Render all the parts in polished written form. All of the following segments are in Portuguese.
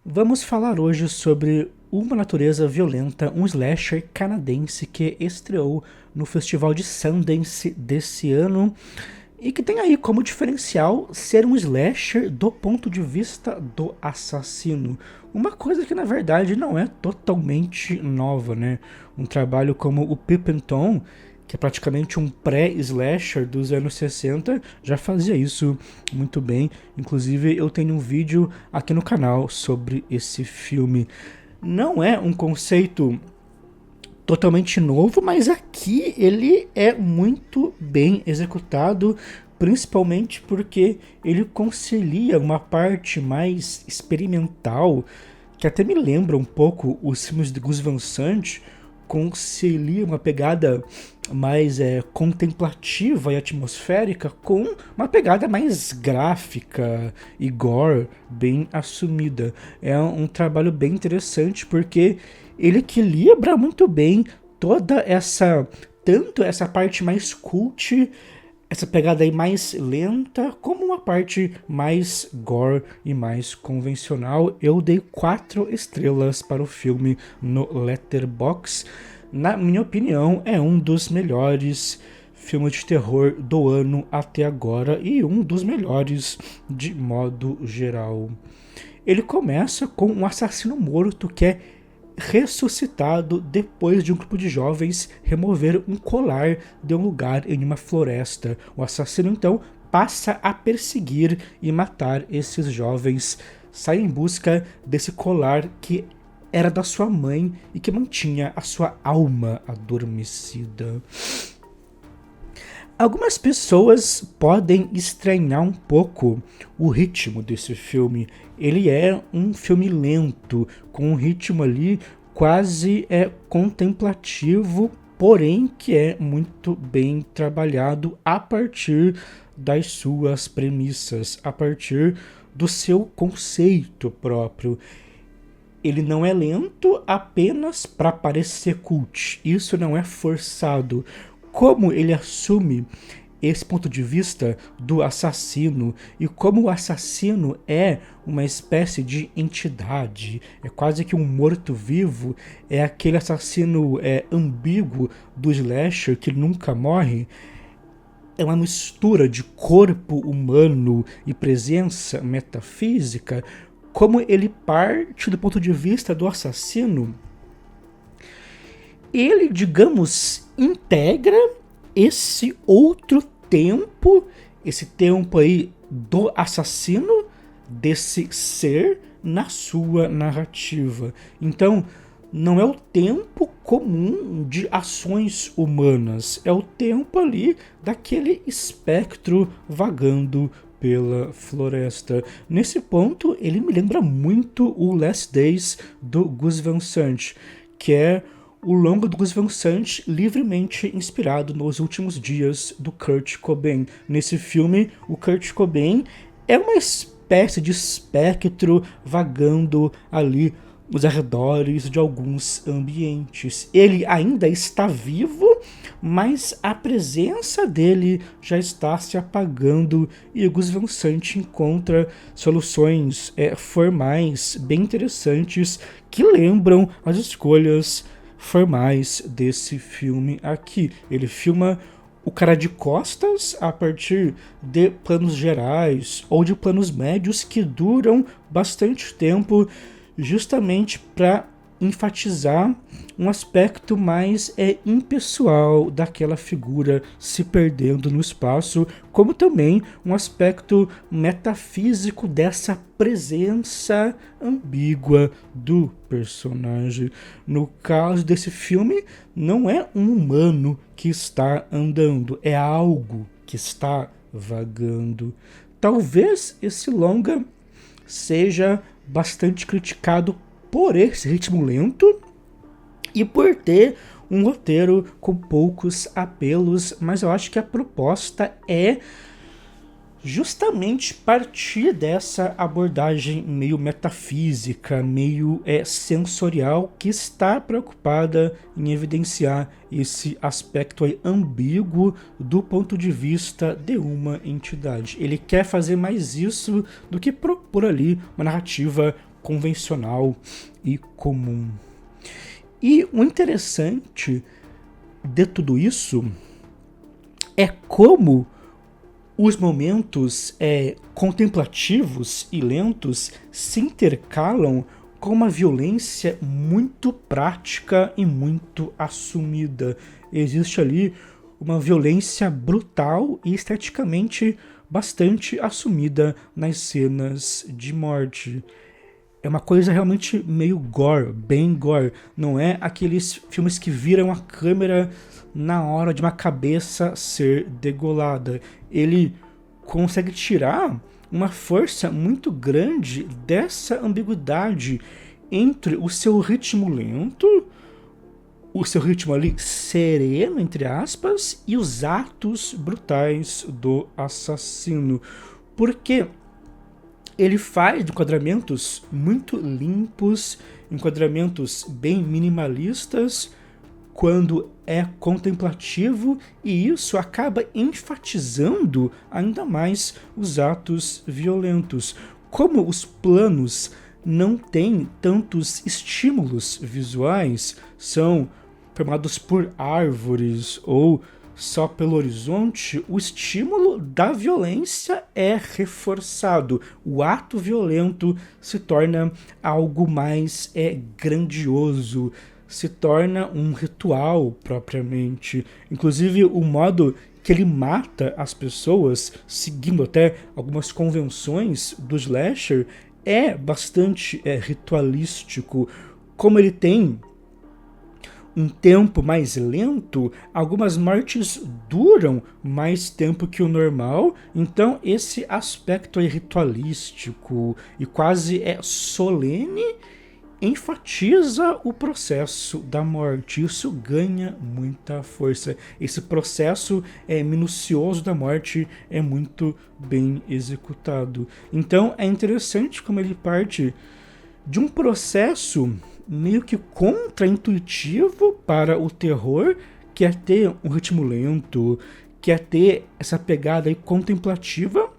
Vamos falar hoje sobre Uma Natureza Violenta, um slasher canadense que estreou no Festival de Sundance desse ano e que tem aí como diferencial ser um slasher do ponto de vista do assassino. Uma coisa que na verdade não é totalmente nova, né? Um trabalho como o Peep Tom, que é praticamente um pré-slasher dos anos 60, já fazia isso muito bem. Inclusive eu tenho um vídeo aqui no canal sobre esse filme. Não é um conceito totalmente novo, mas aqui ele é muito bem executado, principalmente porque ele concilia uma parte mais experimental, que até me lembra um pouco os filmes de Gus Van Sant, concilia uma pegada mais contemplativa e atmosférica com uma pegada mais gráfica e gore bem assumida. É um trabalho bem interessante porque ele equilibra muito bem toda essa, tanto essa parte mais cult, essa pegada aí mais lenta, como uma parte mais gore e mais convencional. Eu dei 4 estrelas para o filme no Letterboxd. Na minha opinião, é um dos melhores filmes de terror do ano até agora e um dos melhores de modo geral. Ele começa com um assassino morto que é ressuscitado depois de um grupo de jovens remover um colar de um lugar em uma floresta. O assassino então passa a perseguir e matar esses jovens, sai em busca desse colar que era da sua mãe e que mantinha a sua alma adormecida. Algumas pessoas podem estranhar um pouco o ritmo desse filme. Ele é um filme lento, com um ritmo ali quase contemplativo, porém que é muito bem trabalhado a partir das suas premissas, a partir do seu conceito próprio. Ele não é lento apenas para parecer cult. Isso não é forçado. Como ele assume esse ponto de vista do assassino e como o assassino é uma espécie de entidade, é quase que um morto-vivo, é aquele assassino ambíguo do slasher que nunca morre. É uma mistura de corpo humano e presença metafísica. Como ele parte do ponto de vista do assassino, ele, digamos, integra esse outro tempo, esse tempo aí do assassino, desse ser, na sua narrativa. Então, não é o tempo comum de ações humanas, é o tempo ali daquele espectro vagando pela floresta. Nesse ponto, ele me lembra muito o Last Days do Gus Van Sant, que é o longa do Gus Van Sant livremente inspirado nos últimos dias do Kurt Cobain. Nesse filme, o Kurt Cobain é uma espécie de espectro vagando ali nos arredores de alguns ambientes. Ele ainda está vivo, mas a presença dele já está se apagando e o Gus Van Sant encontra soluções formais bem interessantes que lembram as escolhas formais desse filme aqui. Ele filma o cara de costas a partir de planos gerais ou de planos médios que duram bastante tempo, justamente para enfatizar um aspecto mais impessoal daquela figura se perdendo no espaço, como também um aspecto metafísico dessa presença ambígua do personagem. No caso desse filme, não é um humano que está andando, é algo que está vagando. Talvez esse longa seja bastante criticado por esse ritmo lento e por ter um roteiro com poucos apelos, mas eu acho que a proposta é justamente partir dessa abordagem meio metafísica, meio sensorial, que está preocupada em evidenciar esse aspecto aí ambíguo do ponto de vista de uma entidade. Ele quer fazer mais isso do que propor ali uma narrativa convencional e comum. E o interessante de tudo isso é como os momentos contemplativos e lentos se intercalam com uma violência muito prática e muito assumida. Existe ali uma violência brutal e esteticamente bastante assumida nas cenas de morte. É uma coisa realmente meio gore, bem gore. Não é aqueles filmes que viram a câmera na hora de uma cabeça ser degolada. Ele consegue tirar uma força muito grande dessa ambiguidade entre o seu ritmo lento, o seu ritmo ali sereno, entre aspas, e os atos brutais do assassino. Porque ele faz enquadramentos muito limpos, enquadramentos bem minimalistas, quando é contemplativo, e isso acaba enfatizando ainda mais os atos violentos. Como os planos não têm tantos estímulos visuais, são formados por árvores ou só pelo horizonte, o estímulo da violência é reforçado. O ato violento se torna algo mais grandioso, se torna um ritual propriamente. Inclusive, o modo que ele mata as pessoas, seguindo até algumas convenções do slasher, é bastante ritualístico. Como ele tem um tempo mais lento, algumas mortes duram mais tempo que o normal, então esse aspecto ritualístico e quase solene enfatiza o processo da morte. Isso ganha muita força. Esse processo minucioso da morte é muito bem executado. Então é interessante como ele parte de um processo meio que contraintuitivo para o terror, que é ter um ritmo lento, que é ter essa pegada contemplativa,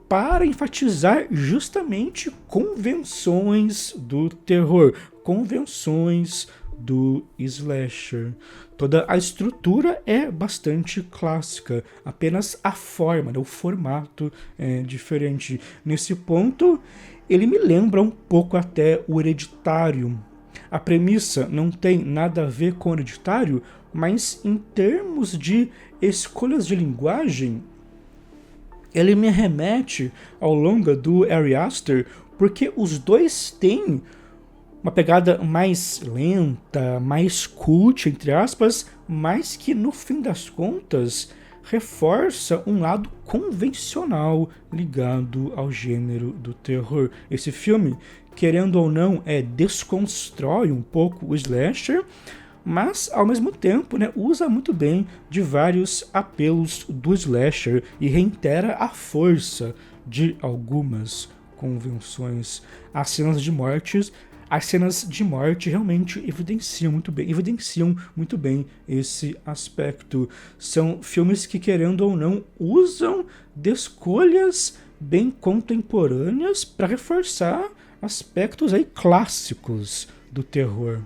para enfatizar justamente convenções do terror, convenções do slasher. Toda a estrutura é bastante clássica, apenas a forma, o formato é diferente. Nesse ponto, ele me lembra um pouco até o Hereditário. A premissa não tem nada a ver com o Hereditário, mas em termos de escolhas de linguagem, ele me remete ao longa do Ari Aster, porque os dois têm uma pegada mais lenta, mais cult, entre aspas, mas que no fim das contas reforça um lado convencional ligado ao gênero do terror. Esse filme, querendo ou não, desconstrói um pouco o slasher, mas ao mesmo tempo usa muito bem de vários apelos do slasher e reitera a força de algumas convenções. As cenas de morte realmente evidenciam muito bem esse aspecto. São filmes que, querendo ou não, usam de escolhas bem contemporâneas para reforçar aspectos clássicos do terror.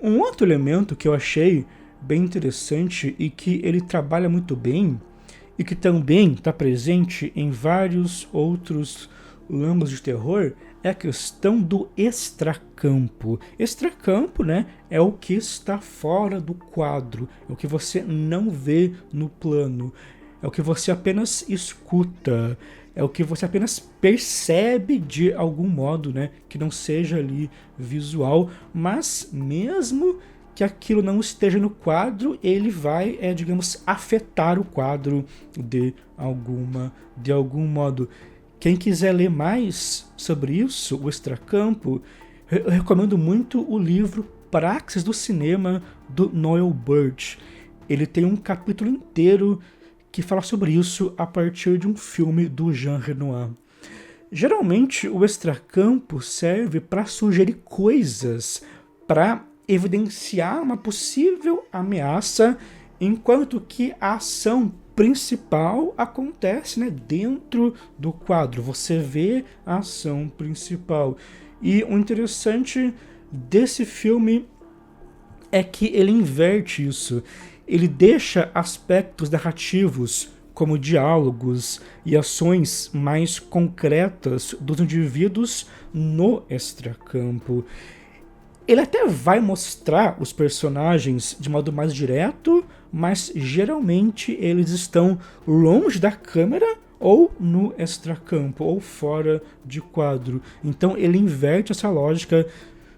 Um outro elemento que eu achei bem interessante e que ele trabalha muito bem e que também está presente em vários outros âmbitos de terror é a questão do extracampo. Extracampo, é o que está fora do quadro, é o que você não vê no plano, é o que você apenas escuta, é o que você apenas percebe de algum modo, que não seja ali visual, mas mesmo que aquilo não esteja no quadro, ele vai, digamos, afetar o quadro de algum modo. Quem quiser ler mais sobre isso, o extracampo, eu recomendo muito o livro Praxis do Cinema, do Noel Birch. Ele tem um capítulo inteiro que fala sobre isso a partir de um filme do Jean Renoir. Geralmente, o extracampo serve para sugerir coisas, para evidenciar uma possível ameaça, enquanto que a ação principal acontece, né, dentro do quadro. Você vê a ação principal. E o interessante desse filme é que ele inverte isso. Ele deixa aspectos narrativos, como diálogos e ações mais concretas dos indivíduos no extracampo. Ele até vai mostrar os personagens de modo mais direto, mas geralmente eles estão longe da câmera ou no extracampo, ou fora de quadro. Então ele inverte essa lógica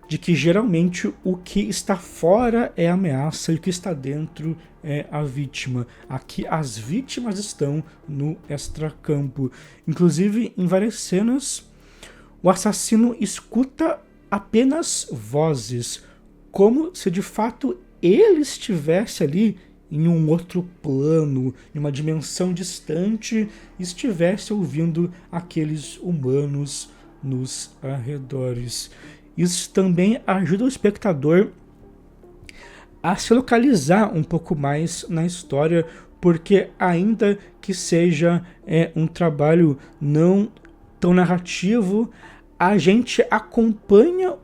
de que geralmente o que está fora é a ameaça e o que está dentro é a vítima. Aqui as vítimas estão no extracampo. Inclusive, em várias cenas, o assassino escuta apenas vozes, como se de fato ele estivesse ali em um outro plano, em uma dimensão distante, e estivesse ouvindo aqueles humanos nos arredores. Isso também ajuda o espectador a se localizar um pouco mais na história, porque ainda que seja um trabalho não tão narrativo, a gente acompanha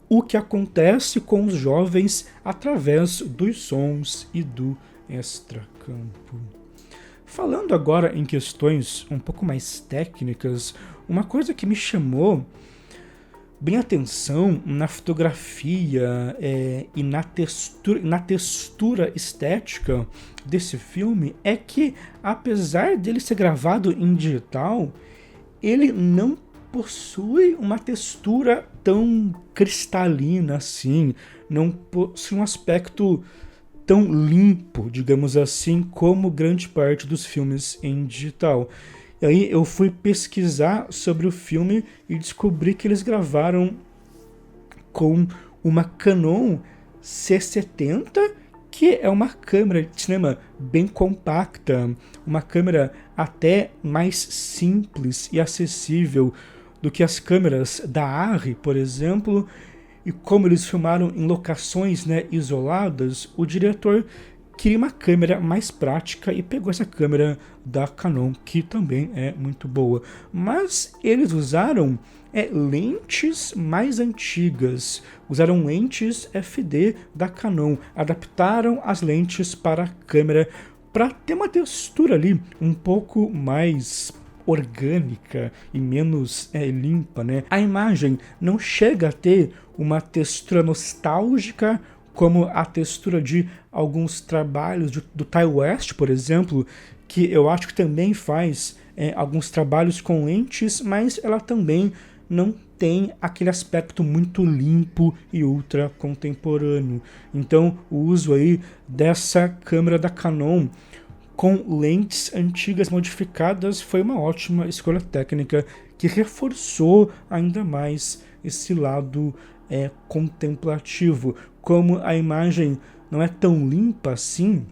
o que acontece com os jovens através dos sons e do extracampo. Falando agora em questões um pouco mais técnicas, uma coisa que me chamou bem atenção na fotografia e na textura estética desse filme é que, apesar dele ser gravado em digital, ele não possui uma textura tão cristalina assim, não possui um aspecto tão limpo, digamos assim, como grande parte dos filmes em digital. E aí eu fui pesquisar sobre o filme e descobri que eles gravaram com uma Canon C70, que é uma câmera de cinema bem compacta, uma câmera até mais simples e acessível do que as câmeras da Arri, por exemplo. E como eles filmaram em locações, né, isoladas, o diretor queria uma câmera mais prática e pegou essa câmera da Canon, que também é muito boa. Mas eles usaram lentes mais antigas, usaram lentes FD da Canon, adaptaram as lentes para a câmera para ter uma textura ali um pouco mais orgânica e menos limpa, né? A imagem não chega a ter uma textura nostálgica como a textura de alguns trabalhos do Ty West, por exemplo, que eu acho que também faz alguns trabalhos com lentes, mas ela também não tem aquele aspecto muito limpo e ultra contemporâneo. Então o uso aí dessa câmera da Canon com lentes antigas modificadas foi uma ótima escolha técnica que reforçou ainda mais esse lado contemplativo. Como a imagem não é tão limpa assim,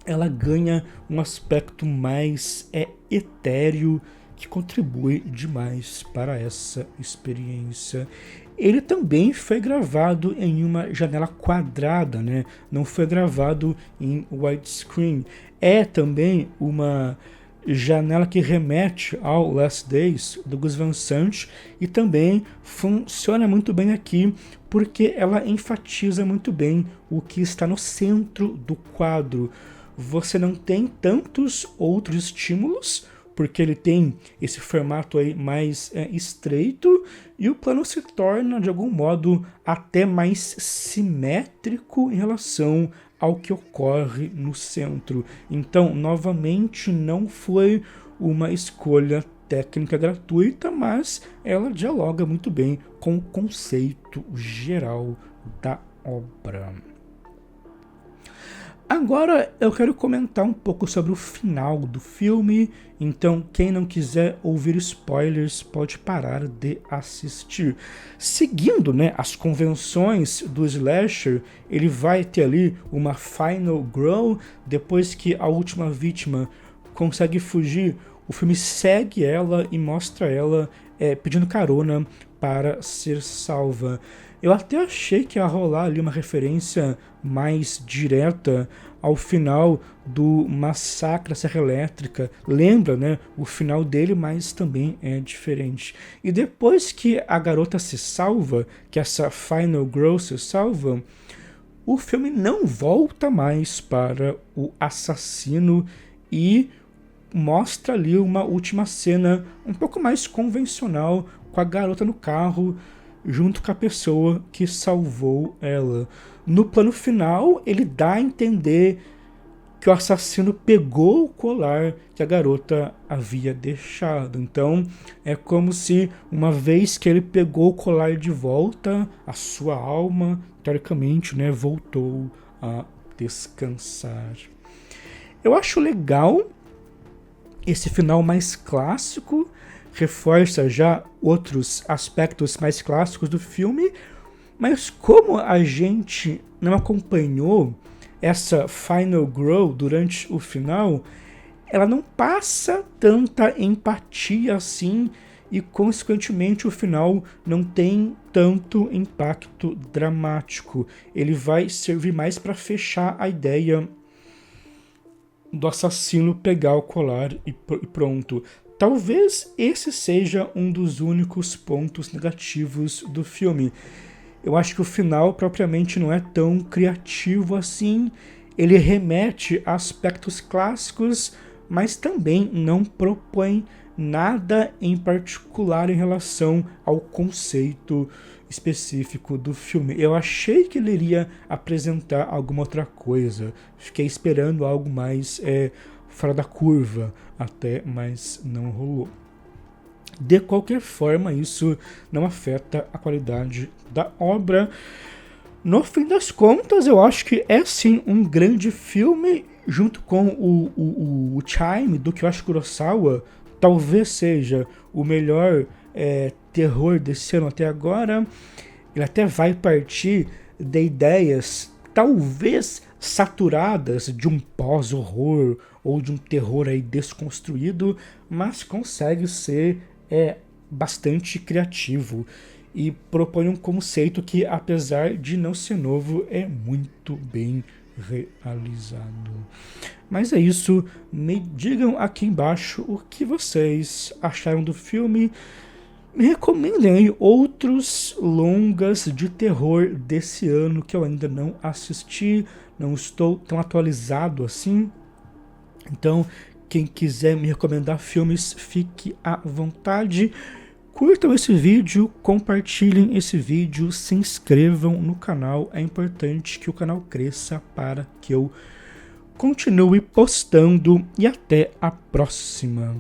ela ganha um aspecto mais etéreo que contribui demais para essa experiência. Ele também foi gravado em uma janela quadrada, né? Não foi gravado em widescreen. É também uma janela que remete ao Last Days, do Gus Van Sant, e também funciona muito bem aqui, porque ela enfatiza muito bem o que está no centro do quadro. Você não tem tantos outros estímulos, porque ele tem esse formato aí mais estreito, e o plano se torna, de algum modo, até mais simétrico em relação ao que ocorre no centro. Então, novamente, não foi uma escolha técnica gratuita, mas ela dialoga muito bem com o conceito geral da obra. Agora eu quero comentar um pouco sobre o final do filme, então quem não quiser ouvir spoilers pode parar de assistir. Seguindo, né, as convenções do slasher, ele vai ter ali uma final girl, depois que a última vítima consegue fugir, o filme segue ela e mostra ela pedindo carona para ser salva. Eu até achei que ia rolar ali uma referência mais direta ao final do Massacre da Serra Elétrica. Lembra, né? O final dele, mas também é diferente. E depois que a garota se salva, que essa Final Girl se salva, o filme não volta mais para o assassino e mostra ali uma última cena um pouco mais convencional, com a garota no carro junto com a pessoa que salvou ela. No plano final, ele dá a entender que o assassino pegou o colar que a garota havia deixado. Então, é como se, uma vez que ele pegou o colar de volta, a sua alma, teoricamente, né, voltou a descansar. Eu acho legal esse final mais clássico, reforça já outros aspectos mais clássicos do filme, mas como a gente não acompanhou essa Final Girl durante o final, ela não passa tanta empatia assim e, consequentemente, o final não tem tanto impacto dramático. Ele vai servir mais para fechar a ideia do assassino pegar o colar e pronto. Talvez esse seja um dos únicos pontos negativos do filme. Eu acho que o final propriamente não é tão criativo assim. Ele remete a aspectos clássicos, mas também não propõe nada em particular em relação ao conceito específico do filme. Eu achei que ele iria apresentar alguma outra coisa. Fiquei esperando algo mais fora da curva até, mas não rolou. De qualquer forma, isso não afeta a qualidade da obra. No fim das contas, eu acho que é sim um grande filme, junto com o Chime do Kiyoshi Kurosawa. Talvez seja o melhor terror desse ano até agora. Ele até vai partir de ideias talvez saturadas de um pós-horror ou de um terror aí desconstruído, mas consegue ser bastante criativo e propõe um conceito que, apesar de não ser novo, é muito bem realizado. Mas é isso, me digam aqui embaixo o que vocês acharam do filme. Me recomendem aí outros longas de terror desse ano que eu ainda não assisti, não estou tão atualizado assim. Então, quem quiser me recomendar filmes, fique à vontade. Curtam esse vídeo, compartilhem esse vídeo, se inscrevam no canal. É importante que o canal cresça para que eu continue postando. E até a próxima.